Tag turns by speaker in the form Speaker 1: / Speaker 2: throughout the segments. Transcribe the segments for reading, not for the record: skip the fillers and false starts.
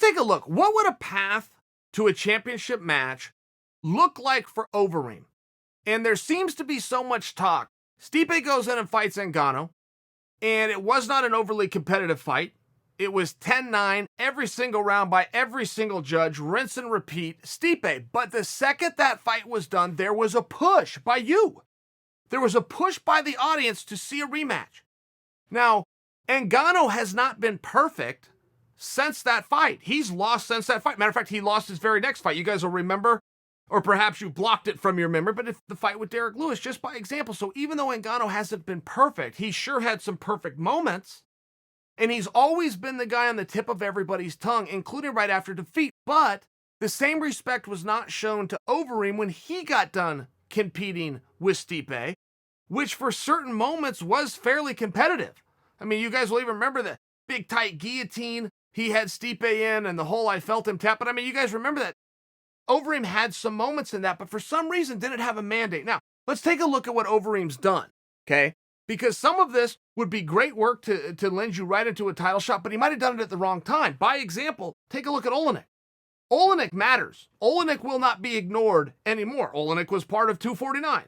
Speaker 1: Let's take a look. What would a path to a championship match look like for Overeem? And there seems to be so much talk. Stipe goes in and fights Ngannou, and it was not an overly competitive fight. It was 10-9 every single round by every single judge, rinse and repeat, Stipe. But the second that fight was done, there was a push by you. There was a push by the audience to see a rematch. Now, Ngannou has not been perfect since that fight. He's lost since that fight. Matter of fact, he lost his very next fight. You guys will remember, or perhaps you blocked it from your memory, but it's the fight with Derek Lewis, just by example. So even though Ngannou hasn't been perfect, he sure had some perfect moments. And he's always been the guy on the tip of everybody's tongue, including right after defeat. But the same respect was not shown to Overeem when he got done competing with Stipe, which for certain moments was fairly competitive. I mean, you guys will even remember the big tight guillotine he had Stipe in and the whole I felt him tap. But I mean, you guys remember that. Overeem had some moments in that, but for some reason didn't have a mandate. Now, let's take a look at what Overeem's done, okay? Because some of this would be great work to lend you right into a title shot, but he might have done it at the wrong time. By example, take a look at Olenek. Olenek matters. Olenek will not be ignored anymore. Olenek was part of 249,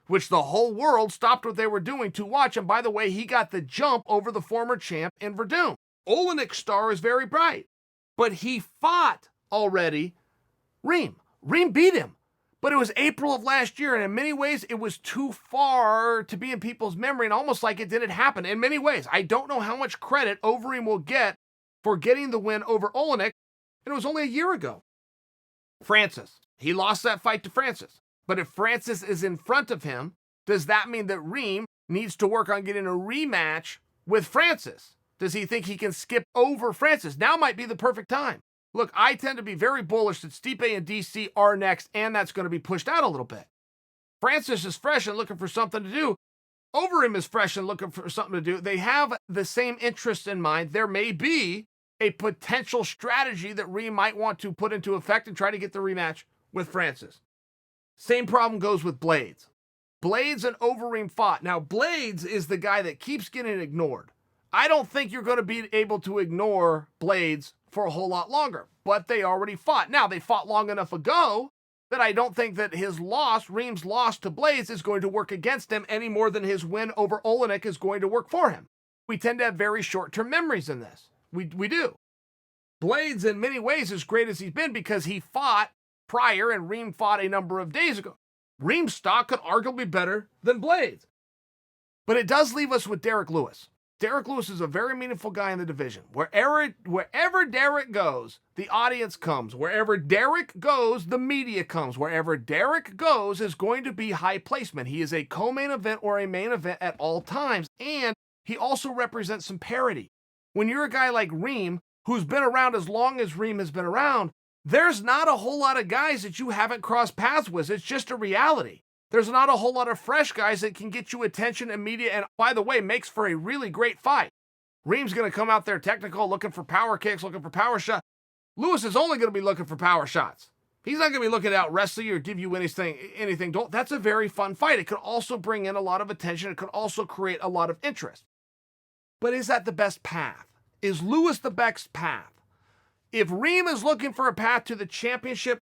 Speaker 1: which the whole world stopped what they were doing to watch. And by the way, he got the jump over the former champ in Verdun. Olenek's star is very bright, but he fought already Reem. Reem beat him, but it was April of last year, and in many ways, it was too far to be in people's memory and almost like it didn't happen. In many ways, I don't know how much credit Overeem will get for getting the win over Olenek, and it was only a year ago. Francis. He lost that fight to Francis, but if Francis is in front of him, does that mean that Reem needs to work on getting a rematch with Francis? Does he think he can skip over Francis? Now might be the perfect time. Look, I tend to be very bullish that Stipe and DC are next, and that's going to be pushed out a little bit. Francis is fresh and looking for something to do. Overeem is fresh and looking for something to do. They have the same interests in mind. There may be a potential strategy that Reem might want to put into effect and try to get the rematch with Francis. Same problem goes with Blades. Blades and Overeem fought. Now, Blades is the guy that keeps getting ignored. I don't think you're going to be able to ignore Blades for a whole lot longer, but they already fought. Now, they fought long enough ago that I don't think that his loss, Reem's loss to Blades, is going to work against him any more than his win over Olenek is going to work for him. We tend to have very short-term memories in this. We do. Blades, in many ways, as great as he's been because he fought prior and Reem fought a number of days ago. Reem's stock could arguably be better than Blades. But it does leave us with Derek Lewis. Derek Lewis is a very meaningful guy in the division. Wherever Derek goes, the audience comes. Wherever Derek goes, the media comes. Wherever Derek goes is going to be high placement. He is a co-main event or a main event at all times, and he also represents some parity. When you're a guy like Reem, who's been around as long as Reem has been around, there's not a whole lot of guys that you haven't crossed paths with. It's just a reality. There's not a whole lot of fresh guys that can get you attention and media, and by the way, makes for a really great fight. Reem's going to come out there technical, looking for power kicks, looking for power shots. Lewis is only going to be looking for power shots. He's not going to be looking to out wrestle you or give you anything. That's a very fun fight. It could also bring in a lot of attention. It could also create a lot of interest. But is that the best path? Is Lewis the best path? If Reem is looking for a path to the championship,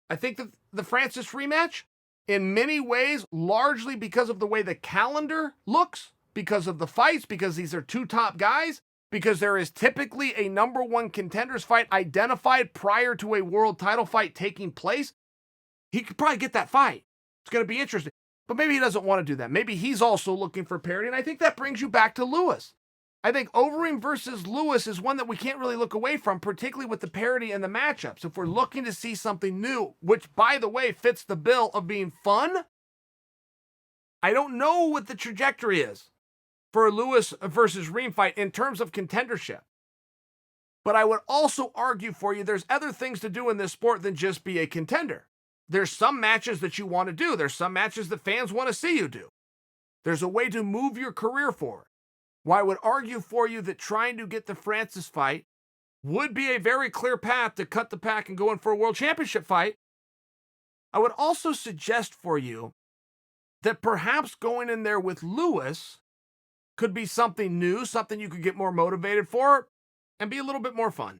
Speaker 1: I think that the Francis rematch, in many ways, largely because of the way the calendar looks, because of the fights, because these are two top guys, because there is typically a number one contenders fight identified prior to a world title fight taking place, he could probably get that fight. It's going to be interesting. But maybe he doesn't want to do that. Maybe he's also looking for parity, and I think that brings you back to Lewis. I think Overeem versus Lewis is one that we can't really look away from, particularly with the parity and the matchups. If we're looking to see something new, which, by the way, fits the bill of being fun, I don't know what the trajectory is for a Lewis versus Reem fight in terms of contendership. But I would also argue for you there's other things to do in this sport than just be a contender. There's some matches that you want to do. There's some matches that fans want to see you do. There's a way to move your career forward. Well, I would argue for you that trying to get the Francis fight would be a very clear path to cut the pack and go in for a world championship fight. I would also suggest for you that perhaps going in there with Lewis could be something new, something you could get more motivated for, and be a little bit more fun.